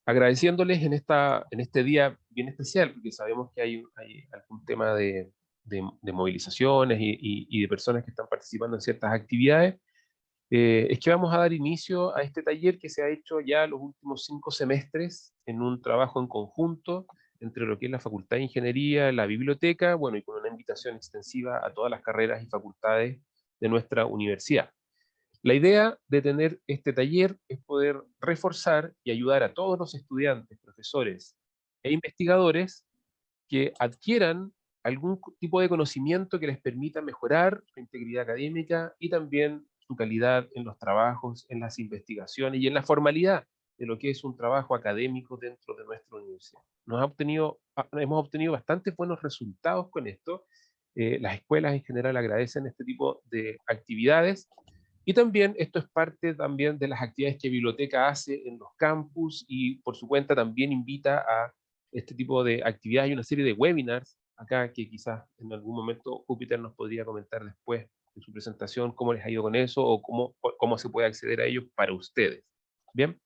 agradeciéndoles en este día bien especial, porque sabemos que hay algún tema de movilizaciones y de personas que están participando en ciertas actividades. Es que vamos a dar inicio a este taller que se ha hecho ya los últimos 5 semestres en un trabajo en conjunto entre lo que es la Facultad de Ingeniería, la biblioteca, bueno, y con una invitación extensiva a todas las carreras y facultades de nuestra universidad. La idea de tener este taller es poder reforzar y ayudar a todos los estudiantes, profesores e investigadores que adquieran algún tipo de conocimiento que les permita mejorar su integridad académica y también su calidad en los trabajos, en las investigaciones y en la formalidad de lo que es un trabajo académico dentro de nuestra universidad. Hemos obtenido bastantes buenos resultados con esto. Las escuelas en general agradecen este tipo de actividades y también esto es parte también de las actividades que Biblioteca hace en los campus y por su cuenta también invita a este tipo de actividades y una serie de webinars acá que quizás en algún momento Júpiter nos podría comentar después de su presentación cómo les ha ido con eso o cómo se puede acceder a ellos para ustedes. Bien,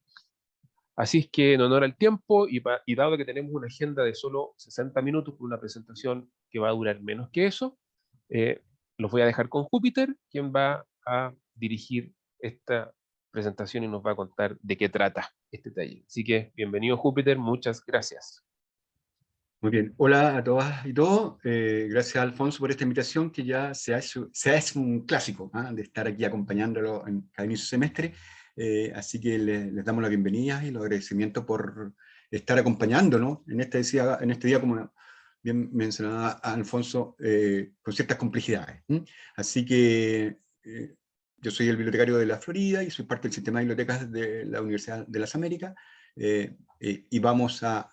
así es que en honor al tiempo y dado que tenemos una agenda de solo 60 minutos por una presentación que va a durar menos que eso, eh, los voy a dejar con Júpiter, quien va a dirigir esta presentación y nos va a contar de qué trata este taller. Así que bienvenido Júpiter, muchas gracias. Muy bien, hola a todas y todos. Gracias Alfonso por esta invitación que ya se hace un clásico, de estar aquí acompañándolo en cada inicio de semestre. Así que les damos la bienvenida y los agradecimientos por estar acompañándonos en este día, como bien mencionaba Alfonso, con ciertas complejidades. Así que yo soy el bibliotecario de la Florida y soy parte del sistema de bibliotecas de la Universidad de las Américas, y vamos a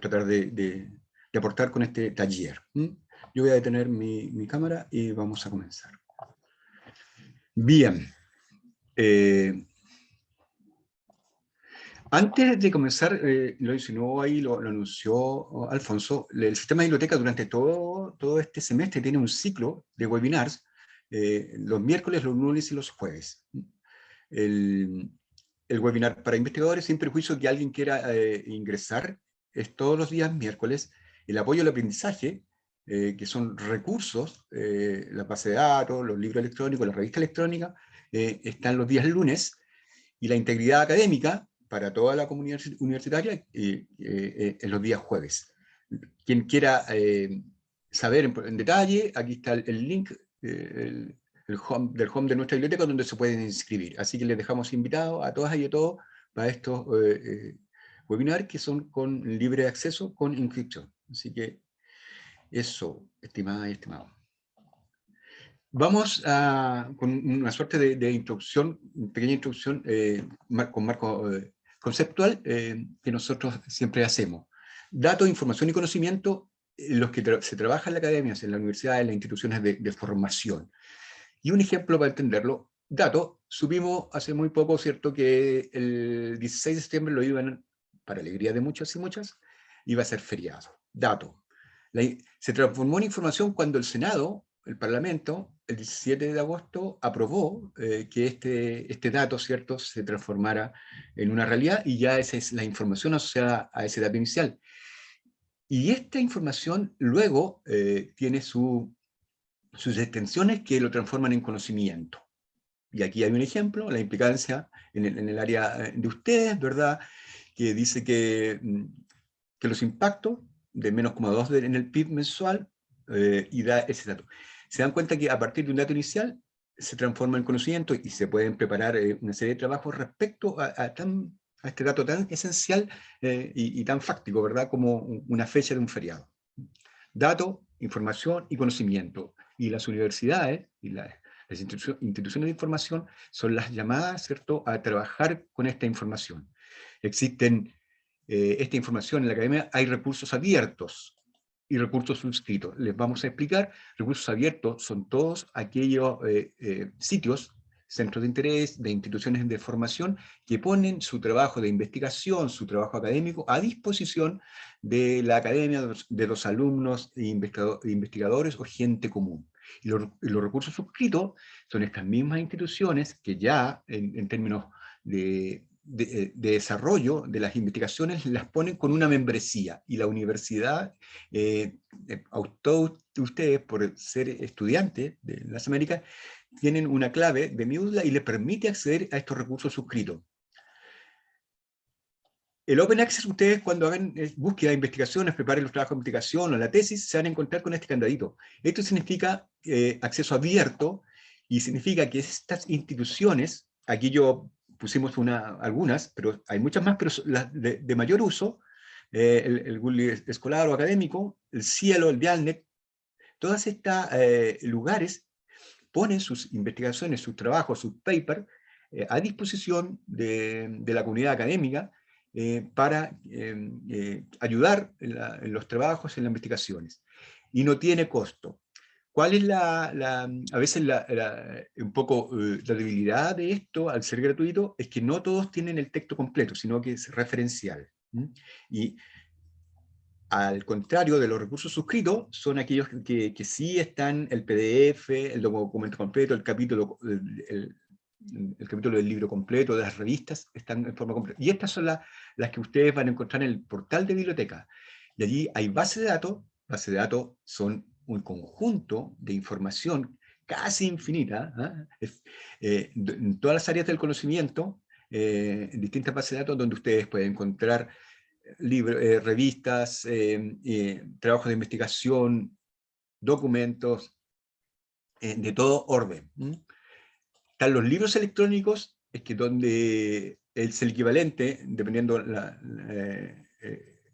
tratar de aportar con este taller. Yo voy a detener mi cámara y vamos a comenzar. Bien. Antes de comenzar, lo insinuó ahí, lo anunció Alfonso, el sistema de biblioteca durante todo este semestre tiene un ciclo de webinars, los miércoles, los lunes y los jueves. El webinar para investigadores, sin perjuicio que alguien quiera ingresar, es todos los días miércoles. El apoyo al aprendizaje, que son recursos, la base de datos, los libros electrónicos, la revista electrónica, están los días lunes, y la integridad académica para toda la comunidad universitaria en los días jueves. Quien quiera saber en detalle, aquí está el link, del home de nuestra biblioteca, donde se pueden inscribir. Así que les dejamos invitados a todas y a todos para estos webinars que son con libre acceso, con inscripción. Así que eso, estimada y estimado. Vamos con una suerte de introducción, pequeña introducción con marco conceptual que nosotros siempre hacemos. Datos, información y conocimiento, los que se trabaja en la academia, en la universidad, en las instituciones de formación. Y un ejemplo para entenderlo, datos, supimos hace muy poco, ¿cierto?, que el 16 de septiembre lo iban, para alegría de muchos y muchas, iba a ser feriado. Datos. Se transformó en información cuando el Senado, el Parlamento, el 17 de agosto, aprobó que este dato, ¿cierto?, se transformara en una realidad, y ya esa es la información asociada a ese dato inicial. Y esta información luego tiene sus extensiones que lo transforman en conocimiento. Y aquí hay un ejemplo, la implicancia en el área de ustedes, ¿verdad?, que dice que los impactos de menos 0,2 en el PIB mensual, y da ese dato. Se dan cuenta que a partir de un dato inicial se transforma en conocimiento y se pueden preparar una serie de trabajos respecto a este dato tan esencial y tan fáctico, ¿verdad?, como una fecha de un feriado. Dato, información y conocimiento. Y las universidades y las instituciones de información son las llamadas, ¿cierto?, a trabajar con esta información. Existen esta información en la academia, hay recursos abiertos y recursos suscritos. Les vamos a explicar. Recursos abiertos son todos aquellos sitios, centros de interés, de instituciones de formación que ponen su trabajo de investigación, su trabajo académico a disposición de la academia, de los alumnos, investigadores o gente común. Y los recursos suscritos son estas mismas instituciones que ya, en términos de de desarrollo de las investigaciones las ponen con una membresía, y la universidad, a todos ustedes, por ser estudiantes de las Américas, tienen una clave de MIUSLA y les permite acceder a estos recursos suscritos. El Open Access, ustedes cuando hagan búsqueda de investigaciones, preparen los trabajos de investigación o la tesis, se van a encontrar con este candadito. Esto significa acceso abierto, y significa que estas instituciones, aquí yo pusimos algunas, pero hay muchas más, pero las de mayor uso, el Google escolar o académico, el Cielo, el Dialnet, todos estos lugares ponen sus investigaciones, sus trabajos, sus papers a disposición de la comunidad académica para ayudar en los trabajos, en las investigaciones. Y no tiene costo. ¿Cuál es a veces un poco la debilidad de esto al ser gratuito? Es que no todos tienen el texto completo, sino que es referencial. Y al contrario de los recursos suscritos, son aquellos que sí están el PDF, el documento completo, el capítulo del libro completo, de las revistas, están en forma completa. Y estas son las que ustedes van a encontrar en el portal de biblioteca. Y allí hay bases de datos. Bases de datos son un conjunto de información casi infinita, en todas las áreas del conocimiento, en distintas bases de datos donde ustedes pueden encontrar libros, revistas, trabajos de investigación, documentos, de todo orden. Están los libros electrónicos, es que donde es el equivalente, dependiendo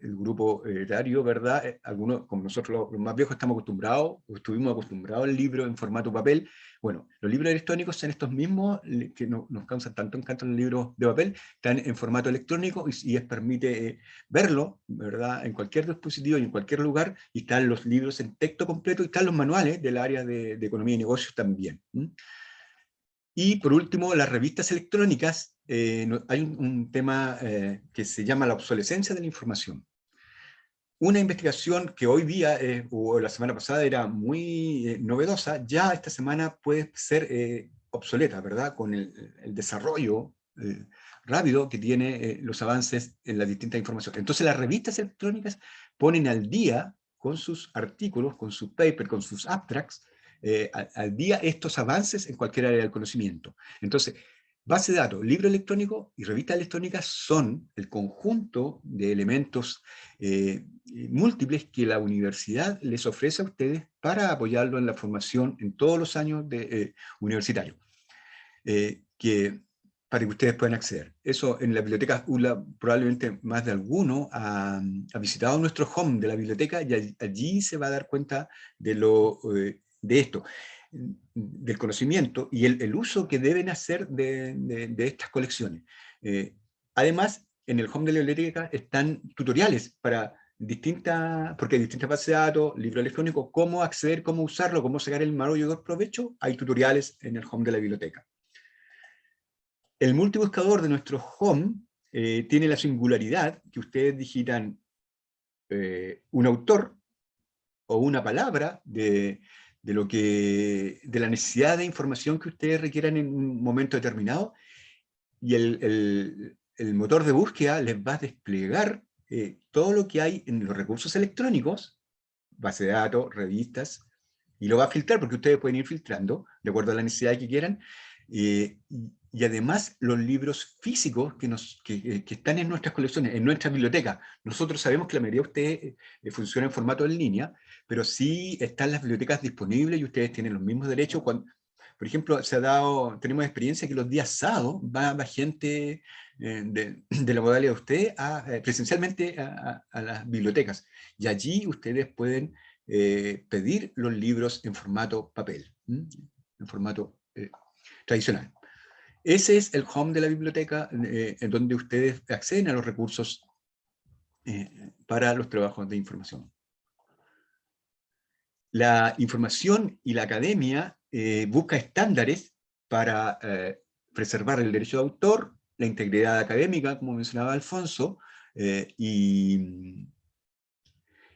el grupo etario, ¿verdad? Algunos, como nosotros los más viejos, estamos acostumbrados, o estuvimos acostumbrados al libro en formato papel. Bueno, los libros electrónicos son estos mismos que nos causan tanto encanto en los libros de papel, están en formato electrónico y permite verlo, ¿verdad? En cualquier dispositivo y en cualquier lugar, y están los libros en texto completo, y están los manuales del área de economía y negocios también. Y por último, las revistas electrónicas, hay un tema que se llama la obsolescencia de la información. Una investigación que hoy día, o la semana pasada, era muy novedosa, ya esta semana puede ser obsoleta, ¿verdad? Con el desarrollo rápido que tiene los avances en las distintas informaciones. Entonces las revistas electrónicas ponen al día, con sus artículos, con sus papers, con sus abstracts, al día estos avances en cualquier área del conocimiento. Entonces, base de datos, libro electrónico y revistas electrónicas son el conjunto de elementos múltiples que la universidad les ofrece a ustedes para apoyarlo en la formación en todos los años universitarios, para que ustedes puedan acceder. Eso en la biblioteca ULA, probablemente más de alguno ha visitado nuestro home de la biblioteca, y allí se va a dar cuenta de esto, del conocimiento y el uso que deben hacer de estas colecciones. Además, en el home de la biblioteca están tutoriales para porque hay distintas bases de datos, libros electrónicos, cómo acceder, cómo usarlo, cómo sacar el mayor provecho. Hay tutoriales en el home de la biblioteca. El multibuscador de nuestro home tiene la singularidad que ustedes digitan un autor o una palabra de la necesidad de información que ustedes requieran en un momento determinado, y el motor de búsqueda les va a desplegar todo lo que hay en los recursos electrónicos, base de datos, revistas, y lo va a filtrar, porque ustedes pueden ir filtrando de acuerdo a la necesidad que quieran, y además los libros físicos que están en nuestras colecciones, en nuestra biblioteca. Nosotros sabemos que la mayoría de ustedes funciona en formato en línea, pero sí están las bibliotecas disponibles y ustedes tienen los mismos derechos. Por ejemplo, tenemos experiencia que los días sábados va gente de la modalidad de ustedes presencialmente a las bibliotecas, y allí ustedes pueden pedir los libros en formato papel, en formato tradicional. Ese es el home de la biblioteca, en donde ustedes acceden a los recursos para los trabajos de información. La información y la academia busca estándares para preservar el derecho de autor, la integridad académica, como mencionaba Alfonso, y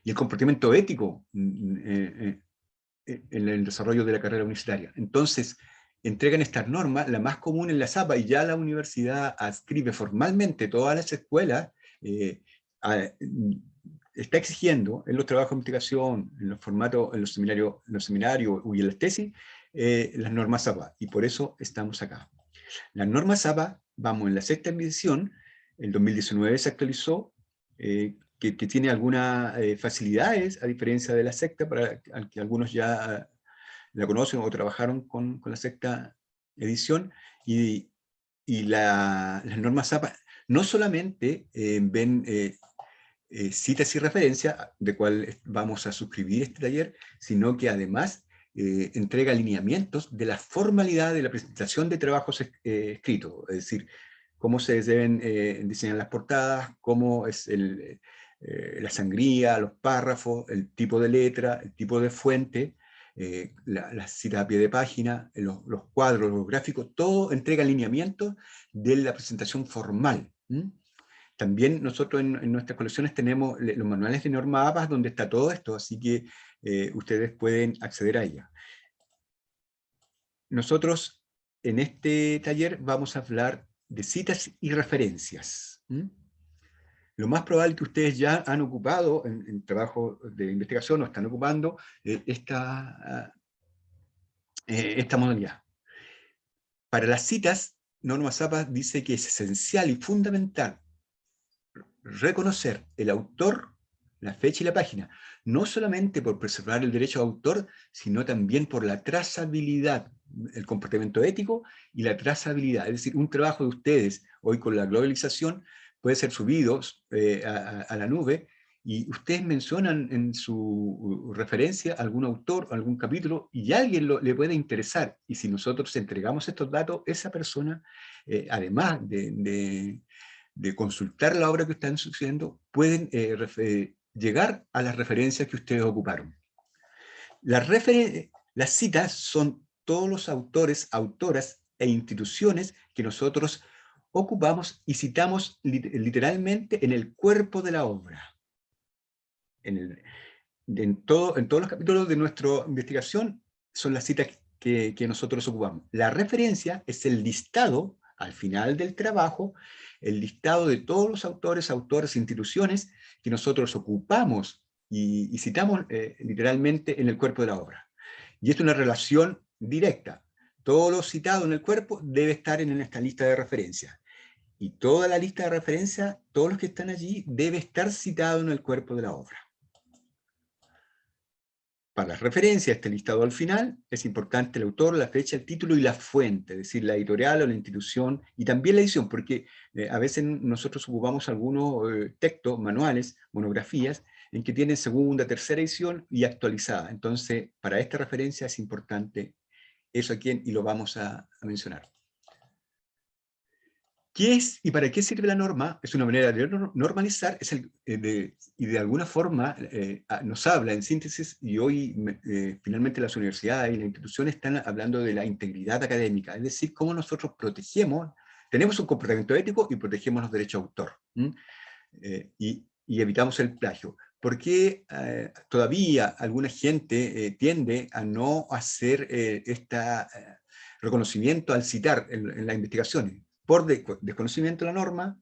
el comportamiento ético en el desarrollo de la carrera universitaria. Entonces, entregan estas normas, la más común es la SAPA, y ya la universidad adscribe formalmente todas las escuelas, está exigiendo en los trabajos de investigación, en los formatos, en los seminarios y en las tesis, las normas SAPA, y por eso estamos acá. Las normas SAPA, vamos en la 6ª edición, el 2019 se actualizó, que tiene algunas facilidades, a diferencia de la sexta, para que algunos ya la conocen o trabajaron con la 6ª edición, y las normas SAPA no solamente ven citas y referencias, de cual vamos a suscribir este taller, sino que además entrega alineamientos de la formalidad de la presentación de trabajos escritos, es decir, cómo se deben diseñar las portadas, cómo es la sangría, los párrafos, el tipo de letra, el tipo de fuente, las citas a pie de página, los cuadros, los gráficos, todo entrega alineamientos de la presentación formal. También nosotros en nuestras colecciones tenemos los manuales de norma APA donde está todo esto, así que ustedes pueden acceder a ella. Nosotros en este taller vamos a hablar de citas y referencias. Lo más probable es que ustedes ya han ocupado en trabajo de investigación o están ocupando esta modalidad. Para las citas, Norma Zappa dice que es esencial y fundamental reconocer el autor, la fecha y la página, no solamente por preservar el derecho de autor, sino también por la trazabilidad, el comportamiento ético y la trazabilidad. Es decir, un trabajo de ustedes, hoy con la globalización, puede ser subido a la nube, y ustedes mencionan en su referencia algún autor, algún capítulo, y a alguien le puede interesar, y si nosotros entregamos estos datos, esa persona, además de consultar la obra que están sucediendo, pueden llegar a las referencias que ustedes ocuparon. Las citas son todos los autores, autoras e instituciones que nosotros ocupamos y citamos literalmente en el cuerpo de la obra. En todos los capítulos de nuestra investigación son las citas que nosotros ocupamos. La referencia es el listado, al final del trabajo, el listado de todos los autores, autoras e instituciones que nosotros ocupamos y citamos literalmente en el cuerpo de la obra. Y esto es una relación directa. Todo lo citado en el cuerpo debe estar en esta lista de referencia. Y toda la lista de referencia, todos los que están allí, debe estar citado en el cuerpo de la obra. Para las referencias, este listado al final, es importante el autor, la fecha, el título y la fuente, es decir, la editorial o la institución, y también la edición, porque a veces nosotros ocupamos algunos textos, manuales, monografías, en que tienen segunda, tercera edición y actualizada. Entonces, para esta referencia es importante eso aquí, y lo vamos a mencionar. ¿Qué es y para qué sirve la norma? Es una manera de normalizar, y de alguna forma nos habla en síntesis, y hoy finalmente las universidades y las instituciones están hablando de la integridad académica, es decir, cómo nosotros protegemos, tenemos un comportamiento ético y protegemos los derechos de autor, y evitamos el plagio. ¿Por qué todavía alguna gente tiende a no hacer este reconocimiento al citar en las investigaciones? Por desconocimiento de la norma,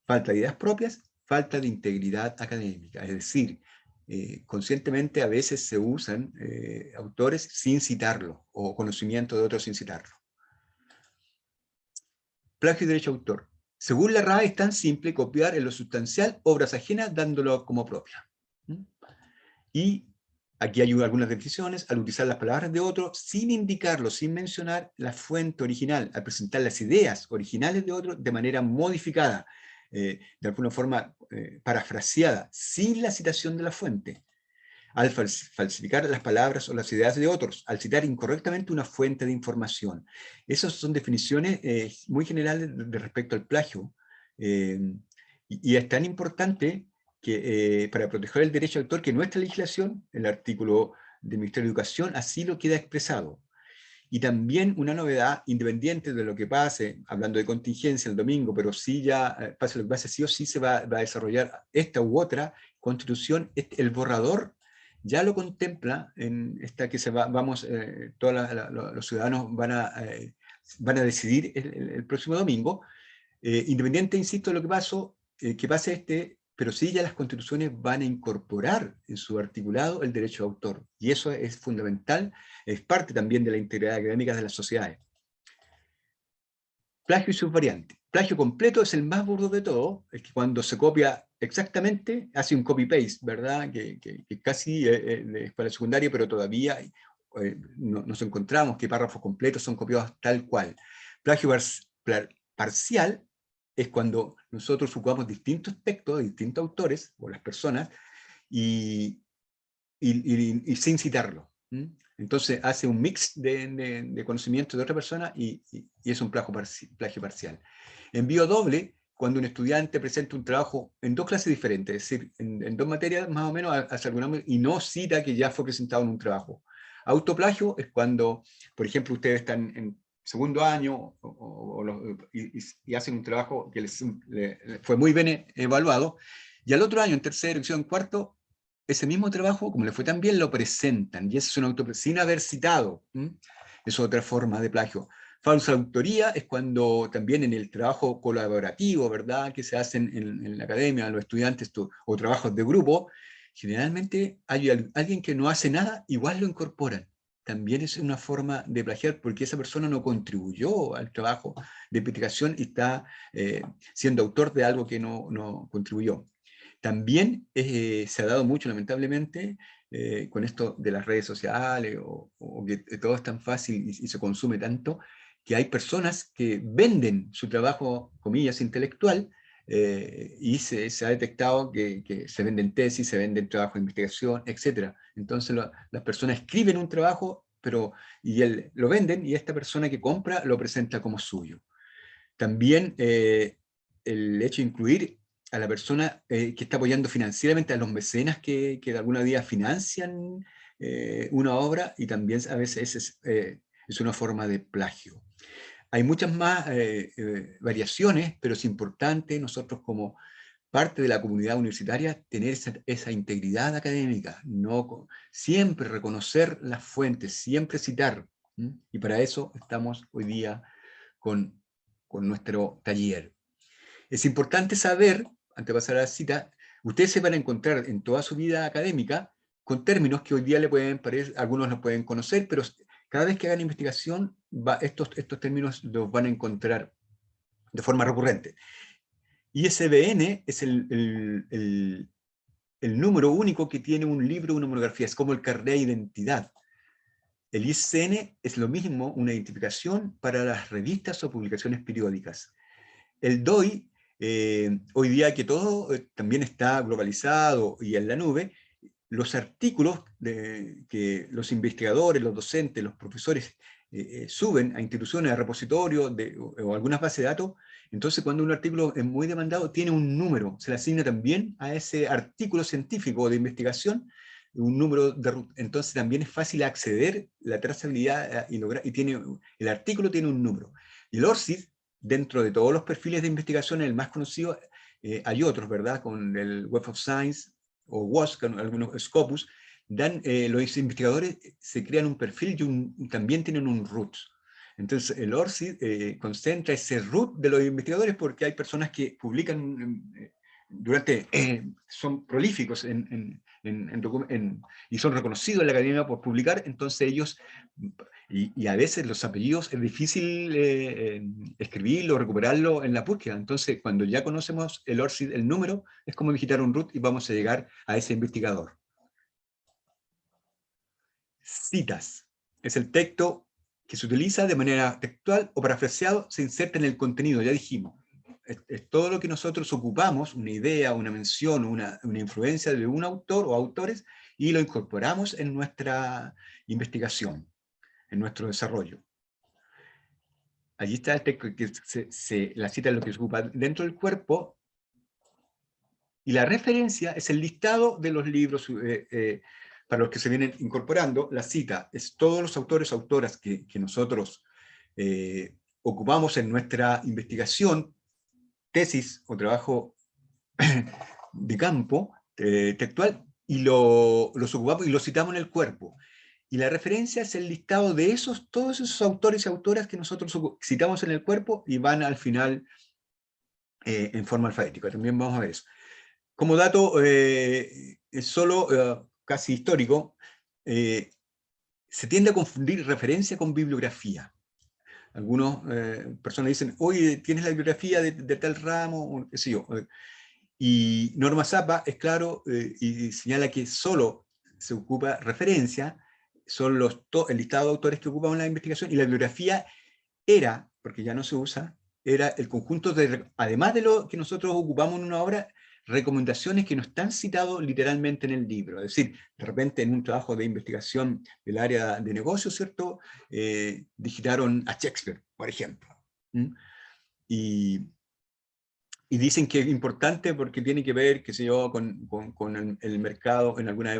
falta de ideas propias, falta de integridad académica. Es decir, conscientemente a veces se usan autores sin citarlo, o conocimiento de otros sin citarlo. Plagio y derecho de autor. Según la RAE es tan simple copiar en lo sustancial obras ajenas dándolo como propia. Y aquí hay algunas definiciones: al utilizar las palabras de otro sin indicarlo, sin mencionar la fuente original, al presentar las ideas originales de otro de manera modificada, de alguna forma parafraseada, sin la citación de la fuente, al falsificar las palabras o las ideas de otros, al citar incorrectamente una fuente de información. Esas son definiciones muy generales de respecto al plagio, y es tan importante que para proteger el derecho de autor, que nuestra legislación, el artículo del Ministerio de Educación, así lo queda expresado. Y también una novedad, independiente de lo que pase, hablando de contingencia el domingo, pero sí ya pase lo que pase, sí o sí se va a desarrollar esta u otra constitución, el borrador ya lo contempla en esta que todos los ciudadanos van a decidir el próximo domingo, independiente, insisto, de lo que pase pero sí ya las constituciones van a incorporar en su articulado el derecho de autor, y eso es fundamental, es parte también de la integridad académica de las sociedades. Plagio y sus variantes. Plagio completo es el más burdo de todo, es que cuando se copia exactamente, hace un copy-paste, ¿verdad? Que casi de escuela secundaria, pero todavía nos encontramos que párrafos completos son copiados tal cual. Plagio parcial es cuando nosotros ocupamos distintos textos de distintos autores, o las personas, y sin citarlo. Entonces hace un mix de conocimiento de otra persona y es un plagio parcial. Envío doble, cuando un estudiante presenta un trabajo en dos clases diferentes, es decir, en dos materias más o menos, hace algún, y no cita que ya fue presentado en un trabajo. Autoplagio es cuando, por ejemplo, ustedes están en segundo año y hacen un trabajo que les fue muy bien evaluado, y al otro año, en tercero, en cuarto, ese mismo trabajo, como le fue tan bien, lo presentan, y eso es una sin haber citado. Es otra forma de plagio. Falsa autoría es cuando también en el trabajo colaborativo, ¿verdad?, que se hacen en la academia, los estudiantes, o trabajos de grupo, generalmente hay alguien que no hace nada, igual lo incorporan. También es una forma de plagiar porque esa persona no contribuyó al trabajo de investigación y está siendo autor de algo que no contribuyó. También se ha dado mucho, lamentablemente, con esto de las redes sociales, o que todo es tan fácil y se consume tanto, que hay personas que venden su trabajo, comillas, intelectual, y se ha detectado que se venden tesis, se venden trabajos de investigación, etc. Entonces las personas escriben un trabajo, lo venden, y esta persona que compra lo presenta como suyo. También el hecho de incluir a la persona que está apoyando financieramente, a los mecenas que de alguna manera financian una obra, y también a veces es una forma de plagio. Hay muchas más variaciones, pero es importante nosotros como parte de la comunidad universitaria tener esa integridad académica, siempre reconocer las fuentes, siempre citar, y para eso estamos hoy día con nuestro taller. Es importante saber, antes de pasar a la cita, ustedes se van a encontrar en toda su vida académica con términos que hoy día le pueden parecer, algunos los pueden conocer, pero cada vez que hagan investigación, estos términos los van a encontrar de forma recurrente. ISBN es el número único que tiene un libro o una monografía, es como el carnet de identidad. El ISN es lo mismo, una identificación para las revistas o publicaciones periódicas. El DOI, hoy día que todo también está globalizado y en la nube, los artículos que los investigadores, los docentes, los profesores suben a instituciones, a repositorios o algunas bases de datos, entonces cuando un artículo es muy demandado, tiene un número, se le asigna también a ese artículo científico de investigación, un número entonces también es fácil acceder, la trazabilidad el artículo tiene un número. Y el ORCID, dentro de todos los perfiles de investigación, el más conocido, hay otros, ¿verdad? Con el Web of Science, o WASC, algunos Scopus, los investigadores se crean un perfil y también tienen un root. Entonces el ORCID concentra ese root de los investigadores porque hay personas que publican son prolíficos y son reconocidos en la academia por publicar, entonces ellos, y a veces los apellidos es difícil escribirlo, recuperarlo en la búsqueda, entonces cuando ya conocemos el ORCID, el número, es como digitar un root y vamos a llegar a ese investigador. Citas. Es el texto que se utiliza de manera textual o parafraseado, se inserta en el contenido, ya dijimos. Es todo lo que nosotros ocupamos, una idea, una mención, una influencia de un autor o autores, y lo incorporamos en nuestra investigación, en nuestro desarrollo. Allí está el texto, que la cita es lo que se ocupa dentro del cuerpo, y la referencia es el listado de los libros para los que se vienen incorporando. La cita es todos los autores o autoras que nosotros ocupamos en nuestra investigación, tesis o trabajo de campo textual, y los ocupamos y los citamos en el cuerpo. Y la referencia es el listado de todos esos autores y autoras que nosotros citamos en el cuerpo y van al final en forma alfabética. También vamos a ver eso. Como dato solo casi histórico, se tiende a confundir referencia con bibliografía. Algunas personas dicen, oye, ¿tienes la bibliografía de tal ramo? O qué sé yo. Y Norma Zappa es claro y señala que solo se ocupa referencia, son el listado de autores que ocupan la investigación, y la bibliografía era, porque ya no se usa, era el conjunto de, además de lo que nosotros ocupamos en una obra, recomendaciones que no están citados literalmente en el libro. Es decir, de repente en un trabajo de investigación del área de negocios, ¿cierto? Digitaron a Shakespeare, por ejemplo. ¿Mm? Y dicen que es importante porque tiene que ver, qué sé yo, con el mercado en alguna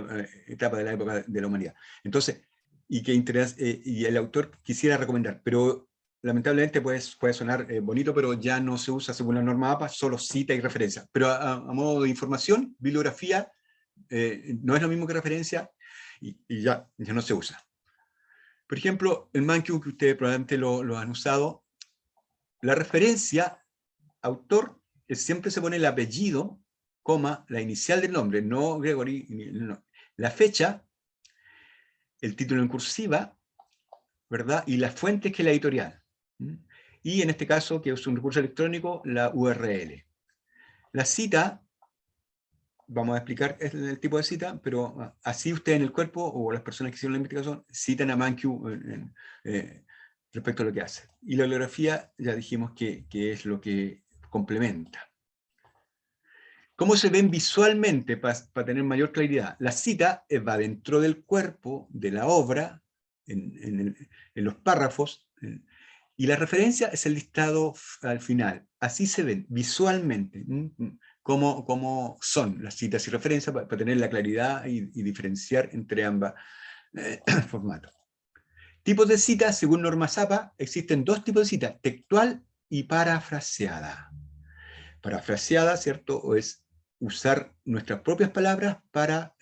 etapa de la época de la humanidad. Entonces, y el autor quisiera recomendar, pero lamentablemente puede sonar bonito, pero ya no se usa según la norma APA, solo cita y referencia. Pero a modo de información, bibliografía no es lo mismo que referencia y ya no se usa. Por ejemplo, el Mankiw, que ustedes probablemente lo han usado, la referencia, autor, siempre se pone el apellido, coma, la inicial del nombre, no Gregory, no, la fecha, el título en cursiva, ¿verdad? Y la fuente, que es la editorial. Y en este caso, que es un recurso electrónico, la URL. La cita, vamos a explicar el tipo de cita, pero así ustedes en el cuerpo, o las personas que hicieron la investigación, citan a Mankiw respecto a lo que hace. Y la bibliografía, ya dijimos que es lo que complementa. ¿Cómo se ven visualmente para tener mayor claridad? La cita va dentro del cuerpo de la obra, en los párrafos, y la referencia es el listado al final. Así se ven visualmente cómo son las citas y referencias para tener la claridad y diferenciar entre ambos formatos. Tipos de citas, según Norma Zappa, existen dos tipos de cita, textual y parafraseada. Parafraseada, ¿cierto? O es usar nuestras propias palabras para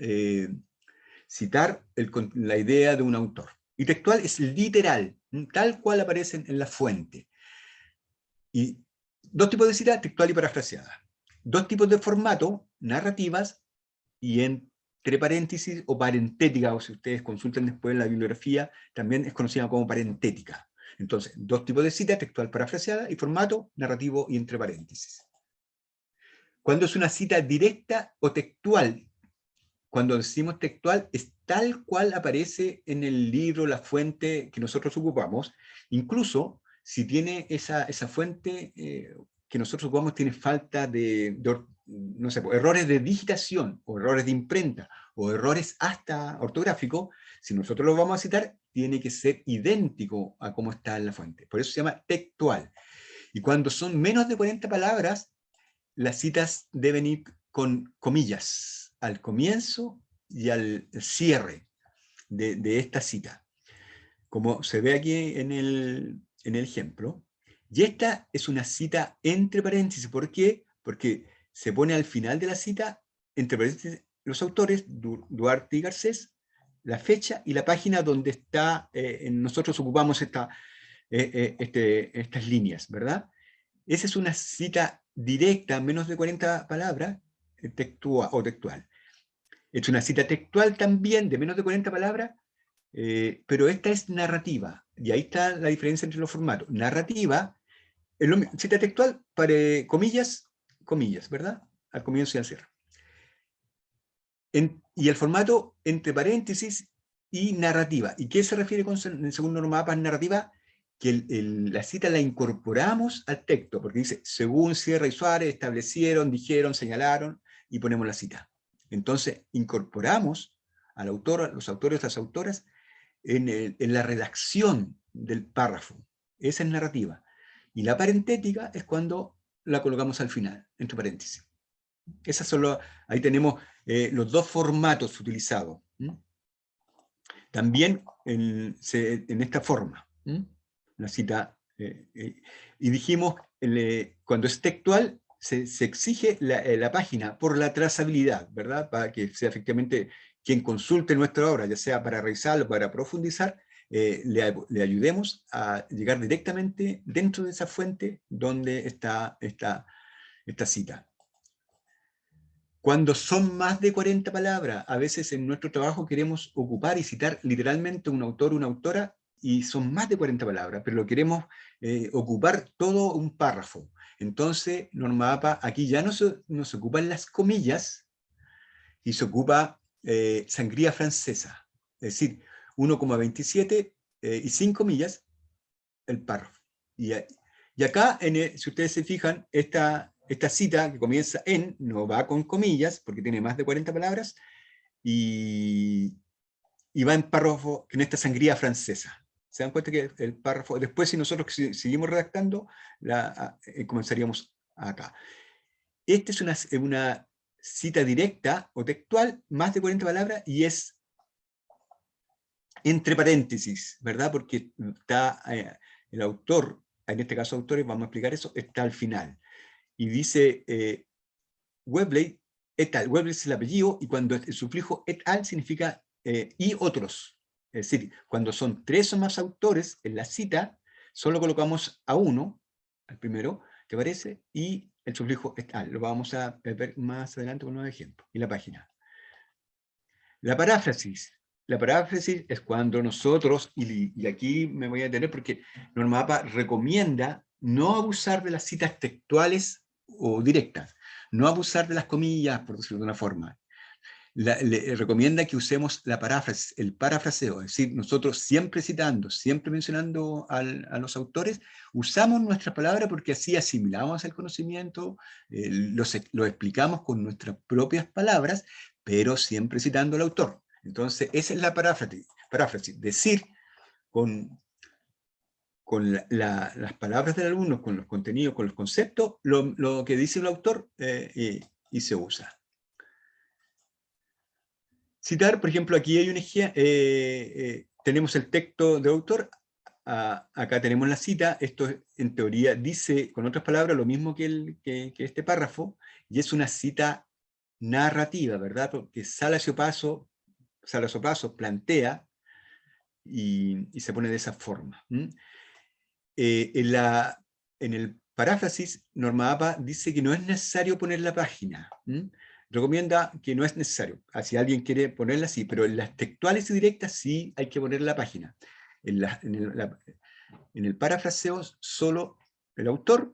citar la idea de un autor. Y textual es literal, tal cual aparecen en la fuente. Y dos tipos de cita, textual y parafraseada. Dos tipos de formato, narrativas y entre paréntesis o parentética, o si ustedes consultan después la bibliografía, también es conocida como parentética. Entonces, dos tipos de cita, textual, parafraseada, y formato, narrativo y entre paréntesis. Cuando es una cita directa o textual, cuando decimos textual, es tal cual aparece en el libro, la fuente que nosotros ocupamos, incluso si tiene esa fuente que nosotros ocupamos, tiene falta no sé, errores de digitación, o errores de imprenta, o errores hasta ortográficos, si nosotros lo vamos a citar, tiene que ser idéntico a cómo está en la fuente. Por eso se llama textual. Y cuando son menos de 40 palabras, las citas deben ir con comillas al comienzo y al cierre de esta cita, como se ve aquí en el ejemplo. Y esta es una cita entre paréntesis. ¿Por qué? Porque se pone al final de la cita, entre paréntesis, los autores, Duarte y Garcés, la fecha y la página donde está, nosotros ocupamos estas líneas, ¿verdad? Esa es una cita directa, menos de 40 palabras, textual. Es una cita textual también, de menos de 40 palabras, pero esta es narrativa. Y ahí está la diferencia entre los formatos. Narrativa, cita textual, para comillas, ¿verdad? Al comienzo y al cierre. Y el formato entre paréntesis y narrativa. ¿Y qué se refiere según Norma APA narrativa? Que la cita la incorporamos al texto, porque dice, según Sierra y Suárez, establecieron, dijeron, señalaron, y ponemos la cita. Entonces, incorporamos al autor, los autores, las autoras, en la redacción del párrafo. Esa es narrativa. Y la parentética es cuando la colocamos al final, entre paréntesis. Esas son ahí tenemos los dos formatos utilizados. También en esta forma. La cita, y dijimos, cuando es textual, se exige la página por la trazabilidad, ¿verdad? Para que sea efectivamente quien consulte nuestra obra, ya sea para revisarlo, para profundizar, le ayudemos a llegar directamente dentro de esa fuente donde está esta cita. Cuando son más de 40 palabras, a veces en nuestro trabajo queremos ocupar y citar literalmente un autor o una autora, y son más de 40 palabras, pero lo queremos ocupar todo un párrafo. Entonces, Norma APA, aquí ya no se ocupan las comillas, y se ocupa sangría francesa. Es decir, 1,27 y 5 comillas el párrafo. Y acá, si ustedes se fijan, esta cita que comienza en, no va con comillas, porque tiene más de 40 palabras, y va en párrafo, en esta sangría francesa. Se dan cuenta que el párrafo, después si nosotros seguimos redactando, comenzaríamos acá. Esta es una cita directa o textual, más de 40 palabras, y es entre paréntesis, ¿verdad? Porque está el autor, en este caso autores, vamos a explicar eso, está al final. Y dice Webley et al. Webley es el apellido, y cuando el sufijo et al significa y otros. Es decir, cuando son 3 o más autores en la cita, solo colocamos a uno, al primero, ¿te parece? Y el sufijo et al. Lo vamos a ver más adelante con un ejemplo. Y la página. La paráfrasis. La paráfrasis es cuando nosotros, y aquí me voy a detener porque Norma APA recomienda no abusar de las citas textuales o directas, no abusar de las comillas, por decirlo de una forma. Le recomienda que usemos la paráfrasis, el parafraseo, es decir, nosotros siempre citando, siempre mencionando a los autores, usamos nuestra palabra porque así asimilamos el conocimiento, lo explicamos con nuestras propias palabras, pero siempre citando al autor. Entonces, esa es la paráfrasis, decir con las palabras del alumno, con los contenidos, con los conceptos, lo que dice el autor y se usa. Citar, por ejemplo, aquí hay un ejemplo, tenemos el texto de autor, acá tenemos la cita, esto en teoría dice, con otras palabras, lo mismo que este párrafo, y es una cita narrativa, ¿verdad? Porque Salas Opaso plantea y se pone de esa forma. En el paráfrasis, Norma APA dice que no es necesario poner la página. Recomienda que no es necesario. Si alguien quiere ponerla, sí, pero en las textuales y directas sí hay que poner la página. En el parafraseo, solo el autor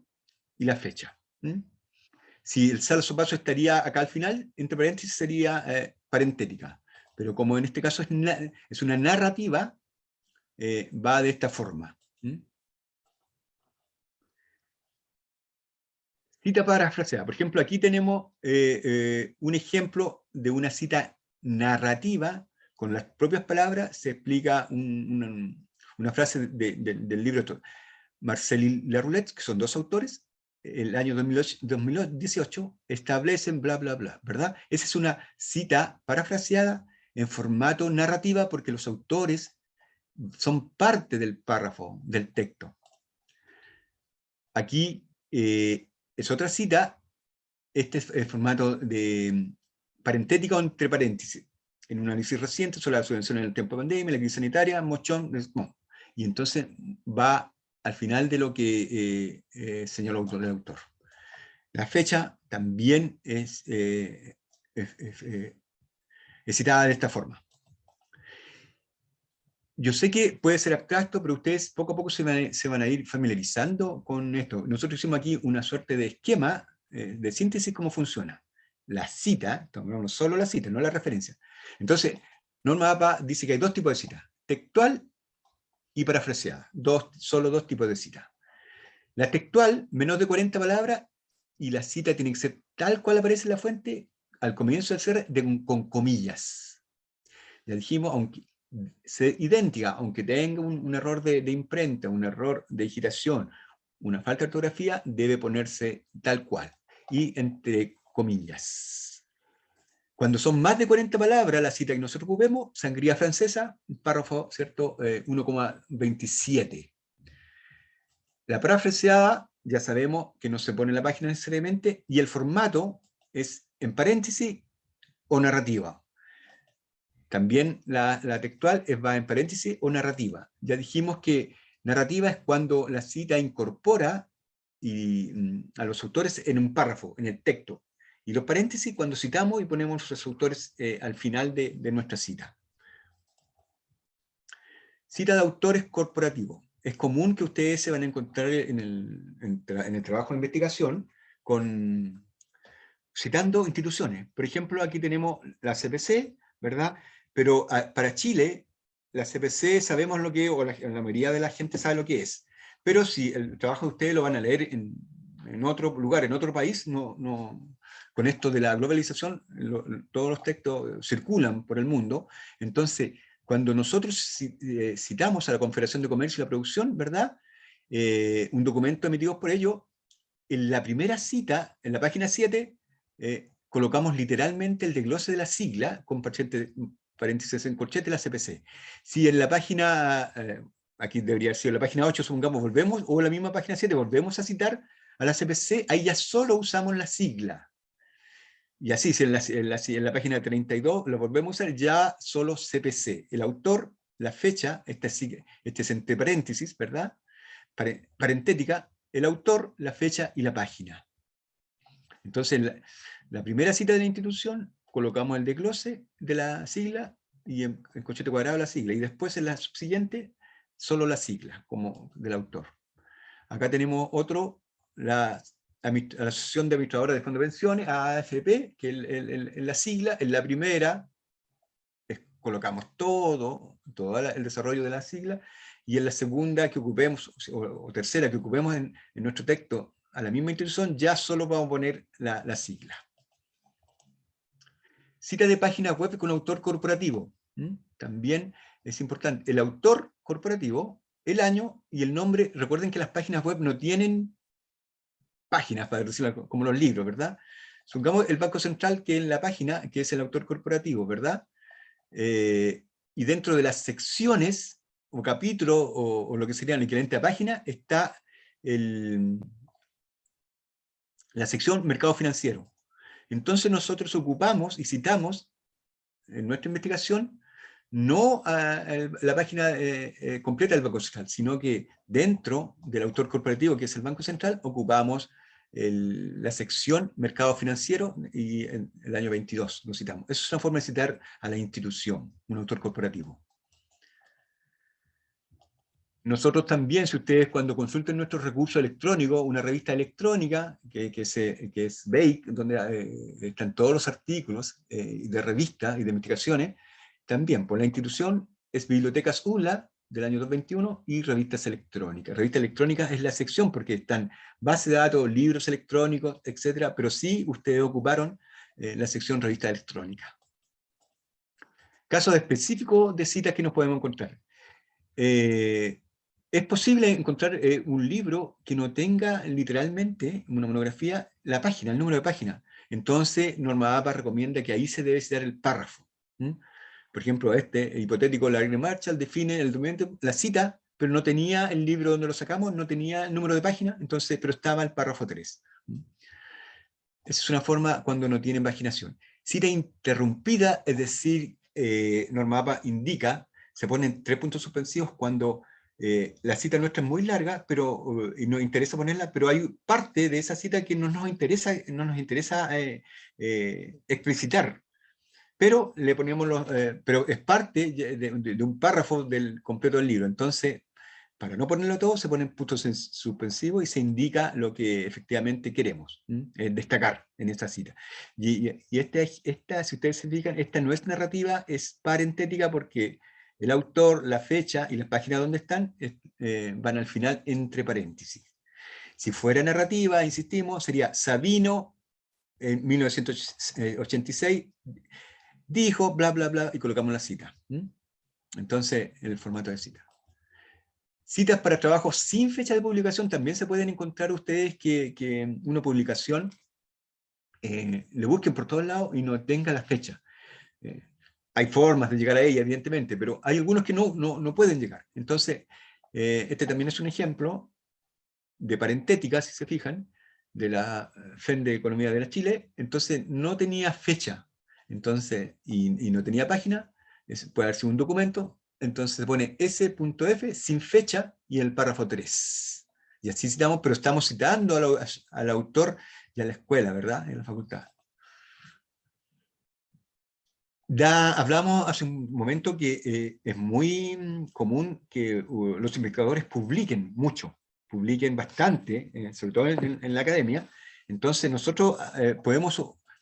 y la fecha. Si el salso paso estaría acá al final, entre paréntesis sería parentética. Pero como en este caso es una narrativa, va de esta forma. Cita parafraseada. Por ejemplo, aquí tenemos un ejemplo de una cita narrativa, con las propias palabras se explica una frase del libro Marcel y Laroulette, que son 2 autores, el año 2018, establecen bla, bla, bla, ¿verdad? Esa es una cita parafraseada en formato narrativa porque los autores son parte del párrafo, del texto. Aquí es otra cita. Este es el formato de parentética o entre paréntesis. En un análisis reciente sobre la subvención en el tiempo de pandemia, la crisis sanitaria, mochón, no. Y entonces va al final de lo que señaló el autor. La fecha también es citada de esta forma. Yo sé que puede ser abstracto, pero ustedes poco a poco se van a ir familiarizando con esto. Nosotros hicimos aquí una suerte de esquema de síntesis, cómo funciona. La cita, tomamos solo la cita, no la referencia. Entonces, Norma APA dice que hay 2 tipos de cita, textual y parafraseada. Solo 2 tipos de cita. La textual, menos de 40 palabras, y la cita tiene que ser tal cual aparece en la fuente, al comienzo del cierre, con comillas. Ya dijimos, aunque sea idéntica, aunque tenga un error de imprenta, un error de digitación, una falta de ortografía, debe ponerse tal cual, y entre comillas. Cuando son más de 40 palabras, la cita que nosotros ocupemos, sangría francesa, párrafo, ¿cierto? 1,27. La parafraseada ya sabemos que no se pone en la página necesariamente, y el formato es en paréntesis o narrativa. También la textual va en paréntesis o narrativa. Ya dijimos que narrativa es cuando la cita incorpora a los autores en un párrafo, en el texto. Y los paréntesis cuando citamos y ponemos los autores al final de nuestra cita. Cita de autores corporativos. Es común que ustedes se van a encontrar en el trabajo de investigación citando instituciones. Por ejemplo, aquí tenemos la CPC, ¿verdad? Pero para Chile, la CPC sabemos lo que es, o la mayoría de la gente sabe lo que es. Pero si el trabajo de ustedes lo van a leer en otro lugar, en otro país, con esto de la globalización, todos los textos circulan por el mundo. Entonces, cuando nosotros citamos a la Confederación de Comercio y la Producción, ¿verdad? Un documento emitido por ellos, en la primera cita, en la página 7, colocamos literalmente el desglose de la sigla, con paréntesis en corchete, la CPC. Si en la página, aquí debería ser la página 8, supongamos, volvemos, o en la misma página 7, volvemos a citar a la CPC, ahí ya solo usamos la sigla. Y así, si en la página 32 lo volvemos a usar, ya solo CPC. El autor, la fecha, este es entre paréntesis, ¿verdad? Parentética, el autor, la fecha y la página. Entonces, la primera cita de la institución, colocamos el desglose de la sigla y en corchete cuadrado la sigla. Y después en la subsiguiente, solo la sigla, como del autor. Acá tenemos otro, la Asociación de Administradores de Fondos de Pensiones, AAFP, que es la sigla. En la primera colocamos todo el desarrollo de la sigla, y en la segunda que ocupemos, o tercera que ocupemos en nuestro texto a la misma institución, ya solo vamos a poner la sigla. Cita de página web con autor corporativo. También es importante. El autor corporativo, el año y el nombre. Recuerden que las páginas web no tienen páginas, para decirlo como los libros, ¿verdad? Supongamos el Banco Central, que es la página, que es el autor corporativo, ¿verdad? Y dentro de las secciones, o capítulos, o lo que sería el equivalente a página, está la sección Mercado Financiero. Entonces nosotros ocupamos y citamos en nuestra investigación no a la página completa del Banco Central, sino que dentro del autor corporativo, que es el Banco Central, ocupamos la sección Mercado Financiero, y en el año 22 lo citamos. Eso es una forma de citar a la institución, un autor corporativo. Nosotros también, si ustedes cuando consulten nuestros recursos electrónicos, una revista electrónica que es BEIC, donde están todos los artículos de revistas y de investigaciones, también por la institución es Bibliotecas ULA del año 2021 y revistas electrónicas. Revistas electrónicas es la sección porque están bases de datos, libros electrónicos, etcétera, pero sí ustedes ocuparon la sección revistas electrónicas. Casos específicos de citas que nos podemos encontrar. Es posible encontrar un libro que no tenga literalmente, una monografía, la página, el número de página. Entonces, Norma APA recomienda que ahí se debe citar el párrafo. Por ejemplo, este hipotético Larry Marshall define el documento, la cita, pero no tenía el libro donde lo sacamos, no tenía el número de página, entonces, pero estaba el párrafo 3. Esa es una forma cuando no tienen paginación. Cita interrumpida, es decir, Norma APA indica, se ponen 3 puntos suspensivos cuando la cita nuestra es muy larga, pero y nos interesa ponerla, pero hay parte de esa cita que no nos interesa explicitar. Pero le ponemos pero es parte de un párrafo del completo del libro. Entonces, para no ponerlo todo, se ponen puntos suspensivos y se indica lo que efectivamente queremos destacar en esta cita. Y esta, si ustedes se fijan, esta no es narrativa, es parentética, porque el autor, la fecha y las páginas donde están van al final entre paréntesis. Si fuera narrativa, insistimos, sería Sabino en 1986 dijo bla bla bla y colocamos la cita. Entonces, el formato de cita. Citas para trabajos sin fecha de publicación. También se pueden encontrar ustedes que una publicación le busquen por todos lados y no tenga la fecha. Hay formas de llegar a ella, evidentemente, pero hay algunos que no pueden llegar. Entonces, este también es un ejemplo de parentética, si se fijan, de la FEN de Economía de la Chile, entonces no tenía fecha, entonces, y no tenía página, puede haber sido un documento, entonces se pone S.F sin fecha y el párrafo 3. Y así citamos, pero estamos citando al autor y a la escuela, ¿verdad? En la facultad. Hablamos hace un momento que es muy común que los investigadores publiquen mucho, publiquen bastante, sobre todo en la academia. Entonces nosotros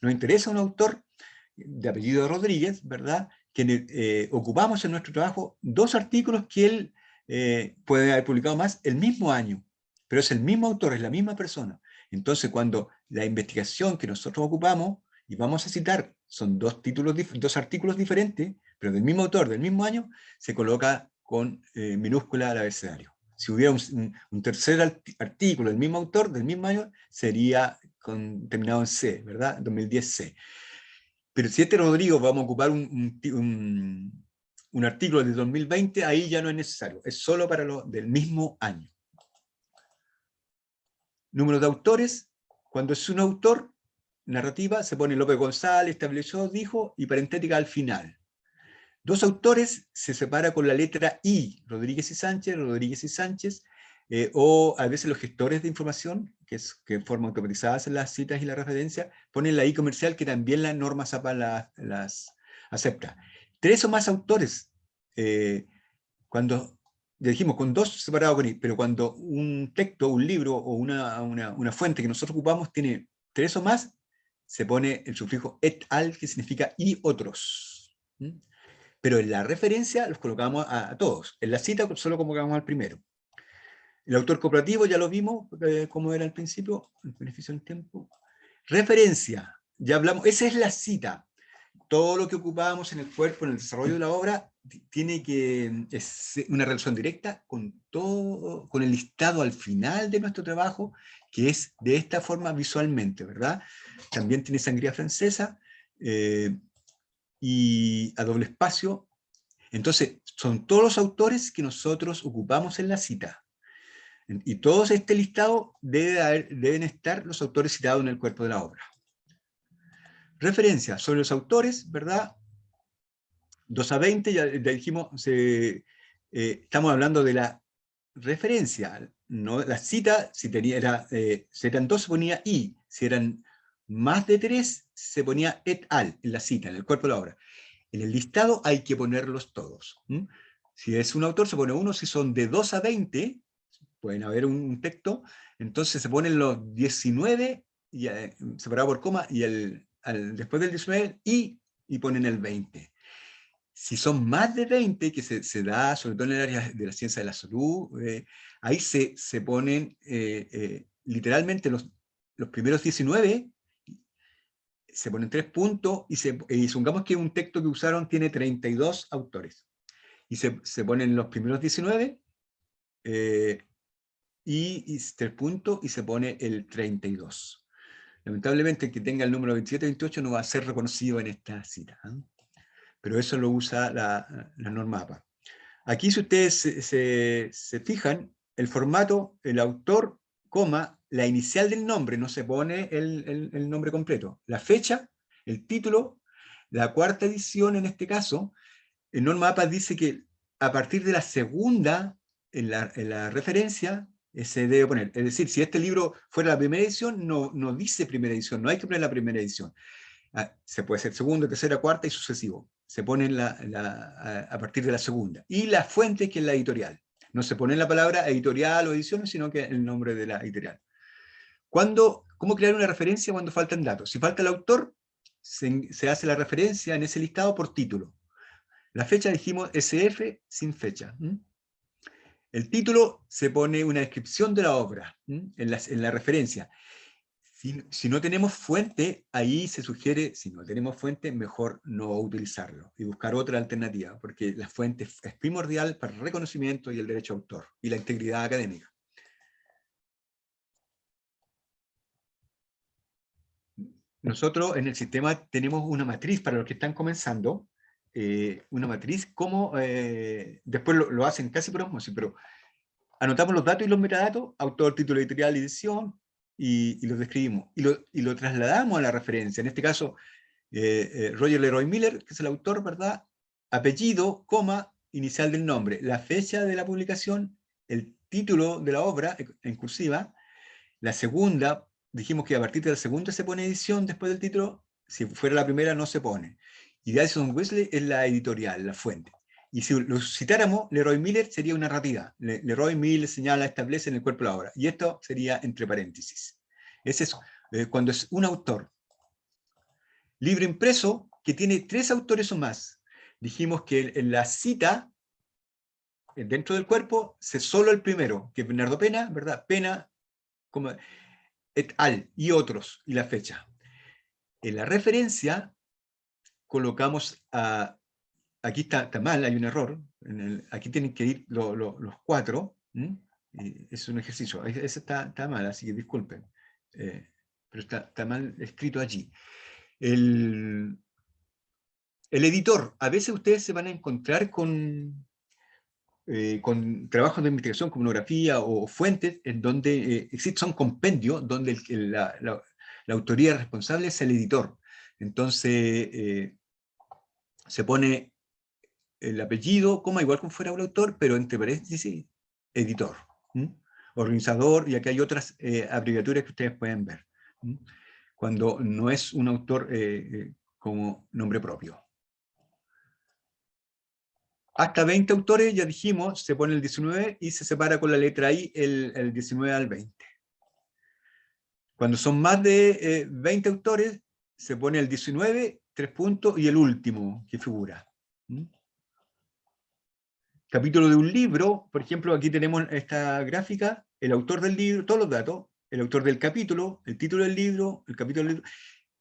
nos interesa un autor de apellido Rodríguez, ¿verdad? Que ocupamos en nuestro trabajo 2 artículos que él puede haber publicado más el mismo año, pero es el mismo autor, es la misma persona. Entonces cuando la investigación que nosotros ocupamos y vamos a citar son 2 artículos diferentes, pero del mismo autor, del mismo año, se coloca con minúscula al abecedario. Si hubiera un tercer artículo del mismo autor, del mismo año, sería terminado en C, ¿verdad? 2010C. Pero si Rodrigo vamos a ocupar un artículo de 2020, ahí ya no es necesario, es solo para los del mismo año. Número de autores, cuando es un autor, narrativa, se pone López González, estableció, dijo, y parentética al final. 2 autores se separa con la letra I, Rodríguez y Sánchez, o a veces los gestores de información, que en forma automatizada hacen las citas y la referencia, ponen la I comercial, que también la norma ZAPA las acepta. 3 o más autores, cuando, ya dijimos, con 2 separados con I, pero cuando un texto, un libro o una fuente que nosotros ocupamos tiene 3 o más, se pone el sufijo et al, que significa y otros. Pero en la referencia los colocamos a todos. En la cita solo colocamos al primero. El autor cooperativo ya lo vimos, como era al principio, el beneficio del tiempo. Referencia, ya hablamos, esa es la cita. Todo lo que ocupábamos en el cuerpo, en el desarrollo de la obra, tiene que es una relación directa con todo, con el listado al final de nuestro trabajo, que es de esta forma visualmente, ¿verdad? También tiene sangría francesa, y a doble espacio. Entonces, son todos los autores que nosotros ocupamos en la cita. Y todos este listado deben estar los autores citados en el cuerpo de la obra. Referencia sobre los autores, ¿verdad? 2 a 20, ya dijimos, estamos hablando de la referencia, ¿no? La cita, si eran 2 se ponía I, si eran más de 3 se ponía et al en la cita, en el cuerpo de la obra. En el listado hay que ponerlos todos. Si es un autor se pone 1, si son de 2 a 20, pueden haber un texto, entonces se ponen los 19, separado por coma, y después del 19, y ponen el 20. Si son más de 20, que se da sobre todo en el área de la ciencia de la salud, ahí se ponen literalmente los primeros 19, se ponen 3 puntos, y supongamos que un texto que usaron tiene 32 autores. Y se ponen los primeros 19, y 3 puntos, y se pone el 32. Lamentablemente el que tenga el número 27-28 no va a ser reconocido en esta cita, ¿eh? Pero eso lo usa la norma APA. Aquí, si ustedes se fijan, el formato, el autor, coma, la inicial del nombre, no se pone el nombre completo. La fecha, el título, la 4ª edición en este caso, en norma APA dice que a partir de la segunda, en la referencia, se debe poner. Es decir, si este libro fuera la primera edición, no dice primera edición, no hay que poner la primera edición. Se puede ser segunda, tercera, 4ª y sucesivo. Se pone a partir de la segunda. Y la fuente, que es la editorial. No se pone la palabra editorial o edición, sino que el nombre de la editorial. ¿Cómo crear una referencia cuando faltan datos? Si falta el autor, se hace la referencia en ese listado por título. La fecha dijimos SF sin fecha. El título se pone una descripción de la obra en la referencia. Si no tenemos fuente, ahí se sugiere, si no tenemos fuente, mejor no utilizarlo y buscar otra alternativa, porque la fuente es primordial para el reconocimiento y el derecho a autor y la integridad académica. Nosotros en el sistema tenemos una matriz para los que están comenzando, una matriz como, después lo hacen casi por osmosis, pero Anotamos los datos y los metadatos, autor, título editorial, edición, y los describimos. Y lo trasladamos a la referencia. En este caso, Roger Leroy Miller, que es el autor, ¿verdad? Apellido, coma, inicial del nombre, la fecha de la publicación, el título de la obra, en cursiva, la segunda, dijimos que a partir de la segunda se pone edición después del título, si fuera la primera no se pone. Y Addison Wesley es la editorial, la fuente. Y si lo citáramos, Leroy Miller sería una narrativa. Leroy Miller señala, establece en el cuerpo de la obra. Y esto sería entre paréntesis. Es eso. Cuando es un autor. Libro impreso que tiene 3 autores o más. Dijimos que en la cita, dentro del cuerpo, es solo el primero, que es Bernardo Pena, ¿verdad? Pena, como et al, y otros, y la fecha. En la referencia, colocamos a... Aquí está mal, hay un error. Aquí tienen que ir los 4. Es un ejercicio. Ese está mal, así que disculpen. Pero está mal escrito allí. El editor. A veces ustedes se van a encontrar con trabajos de investigación, como monografía o fuentes, en donde son compendios, donde la autoría responsable es el editor. Entonces, se pone el apellido, como igual como fuera un autor, pero entre paréntesis, editor, organizador, y aquí hay otras abreviaturas que ustedes pueden ver, cuando no es un autor como nombre propio. Hasta 20 autores, ya dijimos, se pone el 19 y se separa con la letra I el 19 al 20. Cuando son más de 20 autores, se pone el 19, 3 puntos, y el último que figura. Capítulo de un libro, por ejemplo, aquí tenemos esta gráfica, el autor del libro, todos los datos, el autor del capítulo, el título del libro, el capítulo del libro.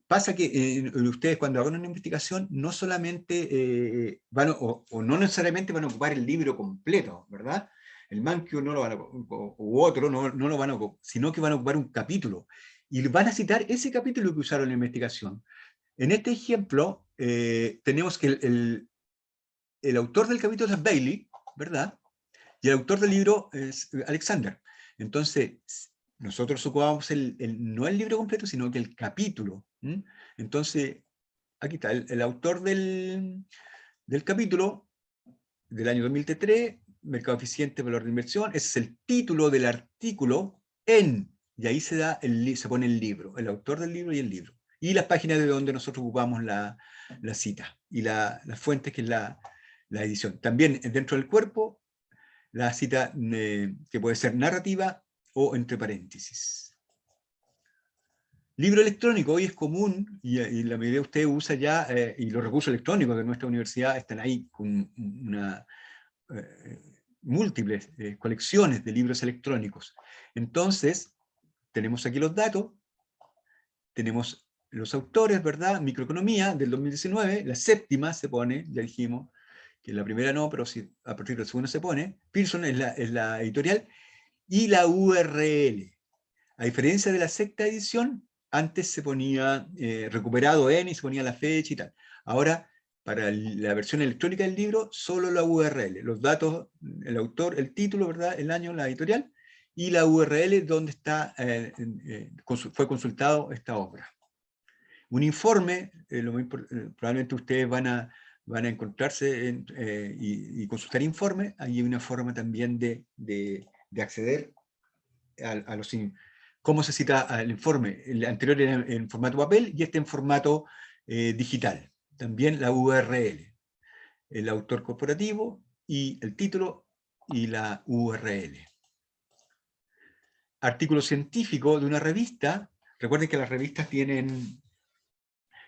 Pasa que ustedes cuando hagan una investigación no solamente van, o no necesariamente van a ocupar el libro completo, ¿verdad? El Mankiw no lo van a, u otro no lo van a ocupar, sino que van a ocupar un capítulo. Y van a citar ese capítulo que usaron en la investigación. En este ejemplo, tenemos que el autor del capítulo es Bailey, ¿verdad? Y el autor del libro es Alexander. Entonces, nosotros ocupamos no el libro completo, sino que el capítulo. Entonces, aquí está, el autor del capítulo del año 2003, mercado eficiente, valor de inversión, ese es el título del artículo y ahí se pone el libro, el autor del libro y el libro. Y las páginas de donde nosotros ocupamos la cita, y las fuentes, que es la edición. También dentro del cuerpo, la cita que puede ser narrativa o entre paréntesis. Libro electrónico, hoy es común, y la mayoría de ustedes usa ya, y los recursos electrónicos de nuestra universidad están ahí con múltiples colecciones de libros electrónicos. Entonces, tenemos aquí los datos, tenemos los autores, ¿verdad? Microeconomía del 2019, la séptima se pone, ya dijimos, que la primera no, pero sí, a partir de la segunda se pone. Pearson es la editorial, y la URL. A diferencia de la sexta edición, antes se ponía recuperado en y se ponía la fecha y tal. Ahora, para la versión electrónica del libro, solo la URL, los datos, el autor, el título, ¿verdad? El año, la editorial, y la URL donde fue consultado esta obra. Un informe, probablemente ustedes van a encontrarse y consultar informes. Hay una forma también de acceder a los... ¿Cómo se cita el informe? El anterior era en formato papel y este en formato digital. También la URL, el autor corporativo y el título y la URL. Artículo científico de una revista. Recuerden que las revistas tienen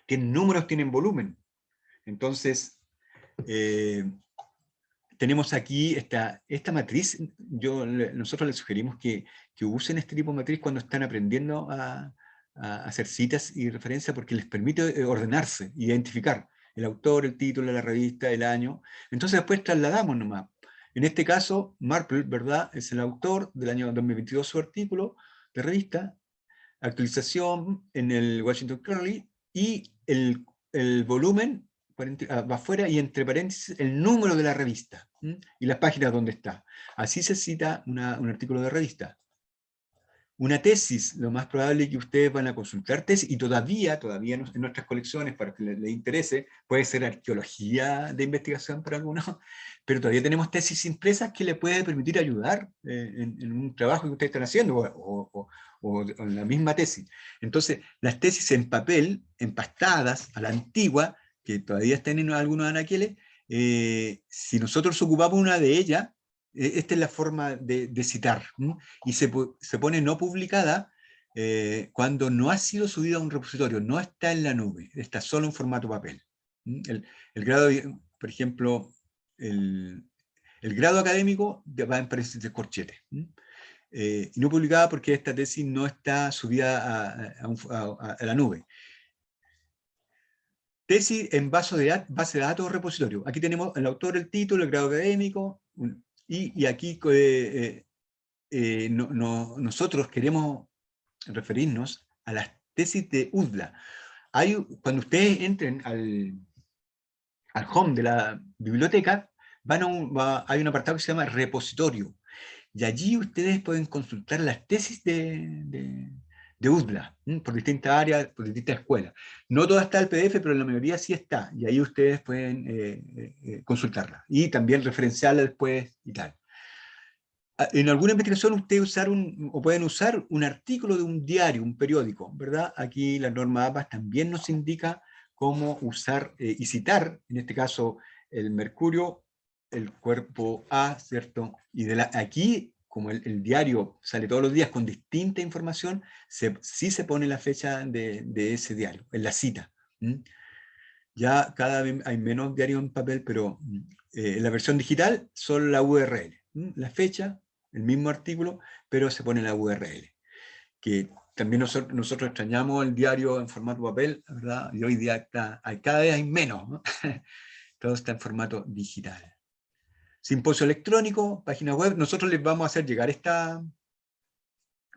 números, tienen volumen. Entonces, tenemos aquí esta matriz. Nosotros les sugerimos que usen este tipo de matriz cuando están aprendiendo a hacer citas y referencias, porque les permite ordenarse, identificar el autor, el título de la revista, el año. Entonces después trasladamos nomás. En este caso, Marple, ¿verdad? Es el autor del año 2022, su artículo de revista, actualización en el Washington Curly, y el volumen va afuera, y entre paréntesis el número de la revista. y las páginas donde está. Así se cita un artículo de revista. Una tesis, lo más probable es que ustedes van a consultar tesis, y todavía en nuestras colecciones, para que les interese, puede ser arqueología de investigación para algunos, pero todavía tenemos tesis impresas que les puede permitir ayudar en un trabajo que ustedes están haciendo, o en la misma tesis. Entonces, las tesis en papel, empastadas, a la antigua, que todavía están en algunos anaqueles, si nosotros ocupamos una de ellas, esta es la forma de citar, y se pone no publicada cuando no ha sido subida a un repositorio, no está en la nube, está solo en formato papel. El grado, por ejemplo, el grado académico va en paréntesis de corchete. Y no publicada porque esta tesis no está subida a la nube. Tesis en base de datos o repositorio. Aquí tenemos el autor, el título, el grado académico, y aquí nosotros queremos referirnos a las tesis de UDLA. Cuando ustedes entren al home de la biblioteca, hay un apartado que se llama repositorio, y allí ustedes pueden consultar las tesis de UDLA, por distintas áreas, por distintas escuelas. No toda está el PDF, pero la mayoría sí está, y ahí ustedes pueden consultarla, y también referenciarla después y tal. En alguna investigación ustedes pueden usar un artículo de un diario, un periódico, ¿verdad? Aquí la norma APA también nos indica cómo usar y citar, en este caso, el mercurio, el cuerpo A, ¿cierto? Y aquí, como el diario sale todos los días con distinta información, sí se pone la fecha de ese diario, en la cita. Ya cada vez hay menos diarios en papel, pero en la versión digital solo la URL, la fecha, el mismo artículo, pero se pone la URL. Que también nosotros extrañamos el diario en formato papel, ¿verdad? Y hoy día cada vez hay menos, ¿no? Todo está en formato digital. Simposio electrónico, página web, nosotros les vamos a hacer llegar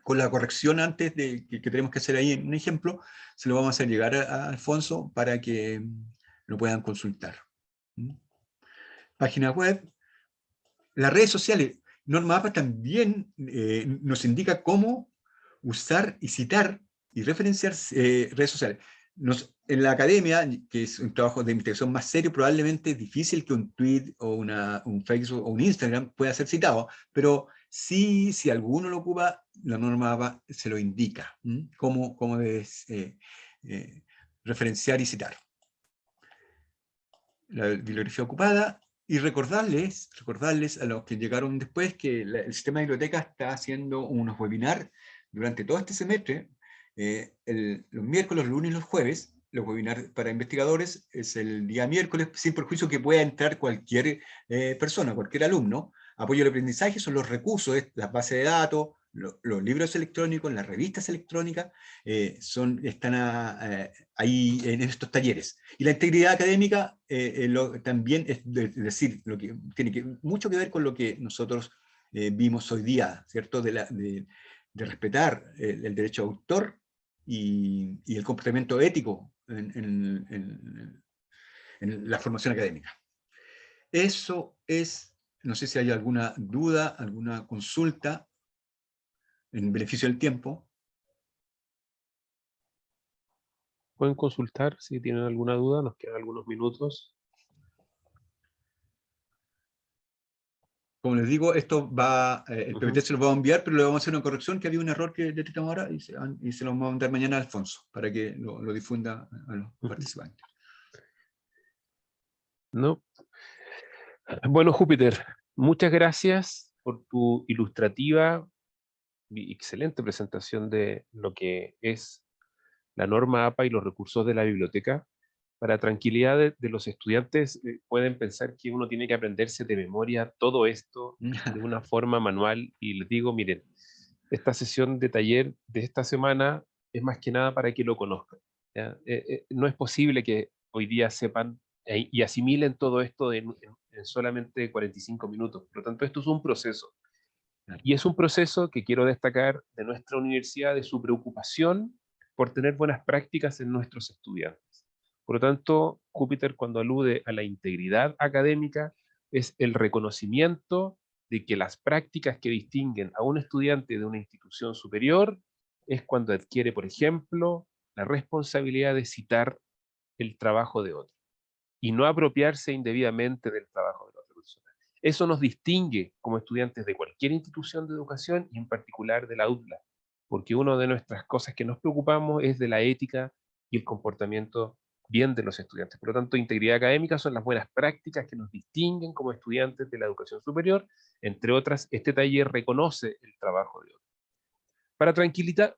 con la corrección antes de que tenemos que hacer ahí en un ejemplo, se lo vamos a hacer llegar a Alfonso para que lo puedan consultar. Página web, las redes sociales. Norma APA también nos indica cómo usar y citar y referenciar redes sociales. En la academia, que es un trabajo de investigación más serio, probablemente es difícil que un tweet o un Facebook o un Instagram pueda ser citado, pero sí, si alguno lo ocupa, la norma APA se lo indica, cómo debes referenciar y citar. La bibliografía ocupada, y recordarles a los que llegaron después que el sistema de biblioteca está haciendo unos webinars durante todo este semestre, los miércoles, los lunes y los jueves. Los webinars para investigadores es el día miércoles, sin perjuicio que pueda entrar cualquier persona, cualquier alumno. Apoyo al aprendizaje son los recursos, las bases de datos, los libros electrónicos, las revistas electrónicas, están ahí en estos talleres. Y la integridad académica también es decir, lo que tiene mucho que ver con lo que nosotros vimos hoy día, ¿cierto? De respetar el derecho de autor y el comportamiento ético en la formación académica. Eso es, no sé si hay alguna duda, alguna consulta en beneficio del tiempo. Pueden consultar si tienen alguna duda, nos quedan algunos minutos. Como les digo, esto el PPT se lo va a enviar, pero le vamos a hacer una corrección, que había un error que detectamos ahora, y se lo vamos a mandar mañana a Alfonso, para que lo difunda a los participantes. ¿No? Bueno, Júpiter, muchas gracias por tu ilustrativa y excelente presentación de lo que es la norma APA y los recursos de la biblioteca. Para tranquilidad de los estudiantes, pueden pensar que uno tiene que aprenderse de memoria todo esto de una forma manual, y les digo, miren, esta sesión de taller de esta semana es más que nada para que lo conozcan, ¿ya? No es posible que hoy día sepan y asimilen todo esto en solamente 45 minutos. Por lo tanto, esto es un proceso. Y es un proceso que quiero destacar de nuestra universidad, de su preocupación por tener buenas prácticas en nuestros estudiantes. Por lo tanto, Júpiter, cuando alude a la integridad académica, es el reconocimiento de que las prácticas que distinguen a un estudiante de una institución superior es cuando adquiere, por ejemplo, la responsabilidad de citar el trabajo de otro y no apropiarse indebidamente del trabajo de la otra persona. Eso nos distingue como estudiantes de cualquier institución de educación y en particular de la UTLA, porque una de nuestras cosas que nos preocupamos es de la ética y el comportamiento bien de los estudiantes. Por lo tanto, integridad académica son las buenas prácticas que nos distinguen como estudiantes de la educación superior. Entre otras, este taller reconoce el trabajo de otros. Para tranquilidad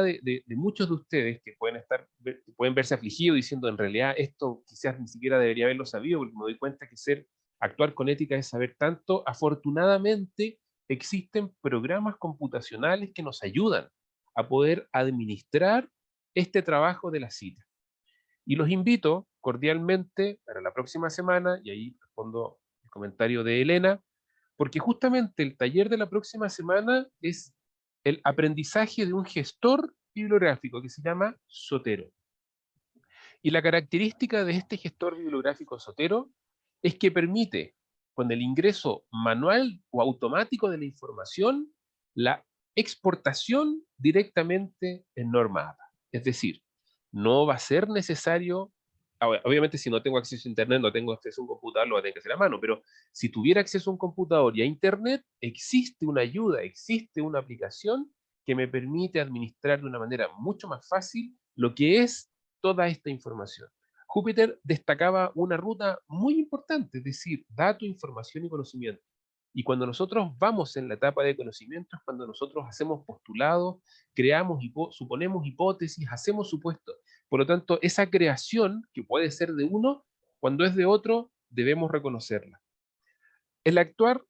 de muchos de ustedes que pueden verse afligidos diciendo en realidad esto quizás ni siquiera debería haberlo sabido, porque me doy cuenta que actuar con ética es saber tanto. Afortunadamente existen programas computacionales que nos ayudan a poder administrar este trabajo de la cita. Y los invito cordialmente para la próxima semana, y ahí respondo el comentario de Elena, porque justamente el taller de la próxima semana es el aprendizaje de un gestor bibliográfico que se llama Zotero. Y la característica de este gestor bibliográfico Zotero es que permite, con el ingreso manual o automático de la información, la exportación directamente en norma APA. Es decir, no va a ser necesario, obviamente si no tengo acceso a internet, no tengo acceso a un computador, lo va a tener que hacer a mano, pero si tuviera acceso a un computador y a internet, existe una ayuda, existe una aplicación que me permite administrar de una manera mucho más fácil lo que es toda esta información. Júpiter destacaba una ruta muy importante, es decir, dato, información y conocimiento. Y cuando nosotros vamos en la etapa de conocimiento es cuando nosotros hacemos postulados, suponemos hipótesis, hacemos supuestos. Por lo tanto, esa creación, que puede ser de uno, cuando es de otro, debemos reconocerla. El actuar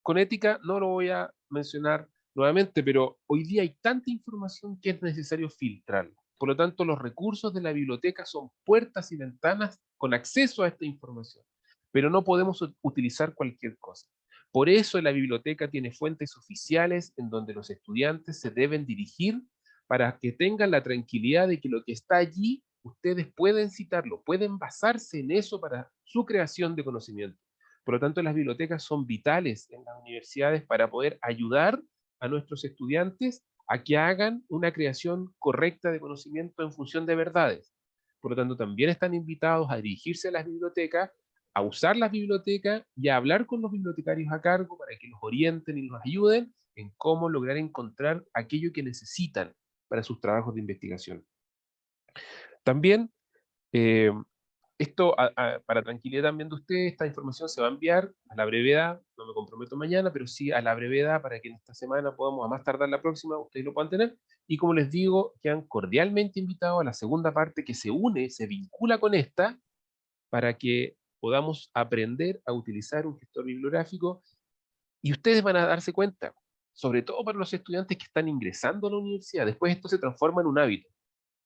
con ética no lo voy a mencionar nuevamente, pero hoy día hay tanta información que es necesario filtrarla. Por lo tanto, los recursos de la biblioteca son puertas y ventanas con acceso a esta información, pero no podemos utilizar cualquier cosa. Por eso la biblioteca tiene fuentes oficiales en donde los estudiantes se deben dirigir para que tengan la tranquilidad de que lo que está allí, ustedes pueden citarlo, pueden basarse en eso para su creación de conocimiento. Por lo tanto, las bibliotecas son vitales en las universidades para poder ayudar a nuestros estudiantes a que hagan una creación correcta de conocimiento en función de verdades. Por lo tanto, también están invitados a dirigirse a las bibliotecas, a usar las bibliotecas y a hablar con los bibliotecarios a cargo para que los orienten y los ayuden en cómo lograr encontrar aquello que necesitan para sus trabajos de investigación. También eh, para tranquilidad también de ustedes, esta información se va a enviar a la brevedad, no me comprometo mañana, pero sí a la brevedad para que en esta semana podamos, a más tardar la próxima, ustedes lo puedan tener. Y como les digo, quedan cordialmente invitados a la segunda parte que se une, se vincula con esta, para que podamos aprender a utilizar un gestor bibliográfico y ustedes van a darse cuenta, sobre todo para los estudiantes que están ingresando a la universidad, después esto se transforma en un hábito.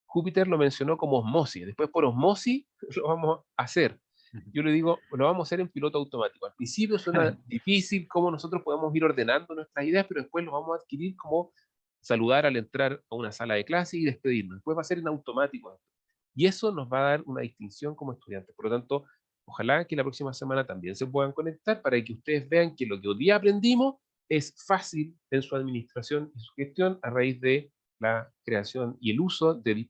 Júpiter lo mencionó como osmosis, después por osmosis lo vamos a hacer. Yo le digo, lo vamos a hacer en piloto automático. Al principio suena difícil cómo nosotros podemos ir ordenando nuestras ideas, pero después lo vamos a adquirir como saludar al entrar a una sala de clase y despedirnos. Después va a ser en automático. Y eso nos va a dar una distinción como estudiantes. Por lo tanto, ojalá que la próxima semana también se puedan conectar para que ustedes vean que lo que hoy día aprendimos es fácil en su administración y su gestión a raíz de la creación y el uso de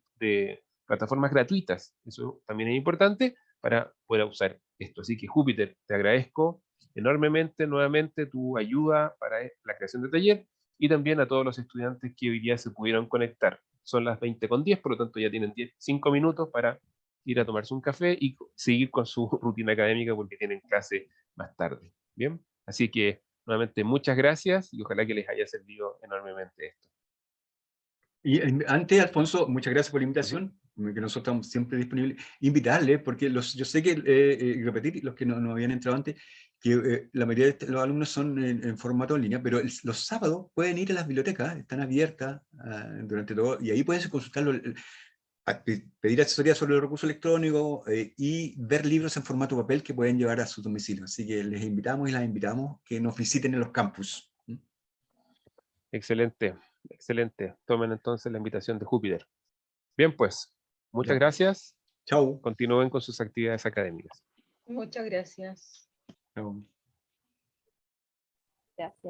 plataformas gratuitas. Eso también es importante para poder usar esto. Así que Júpiter, te agradezco enormemente nuevamente tu ayuda para la creación de taller y también a todos los estudiantes que hoy día se pudieron conectar. Son las 20:10, por lo tanto ya tienen 5 minutos para ir a tomarse un café y seguir con su rutina académica porque tienen clase más tarde. Bien, así que nuevamente muchas gracias y ojalá que les haya servido enormemente esto. Y antes, Alfonso, muchas gracias por la invitación, que nosotros estamos siempre disponibles. Invitarles, porque yo sé que, repetir, los que no habían entrado antes, que la mayoría de los alumnos son en formato en línea, pero los sábados pueden ir a las bibliotecas, están abiertas durante todo, y ahí pueden consultarlo, pedir asesoría sobre los recursos electrónicos y ver libros en formato papel que pueden llevar a su domicilio. Así que les invitamos y las invitamos que nos visiten en los campus. Excelente, excelente. Tomen entonces la invitación de Júpiter. Bien, pues, muchas Ya. gracias. Chau. Continúen con sus actividades académicas. Muchas gracias. Chao. Gracias.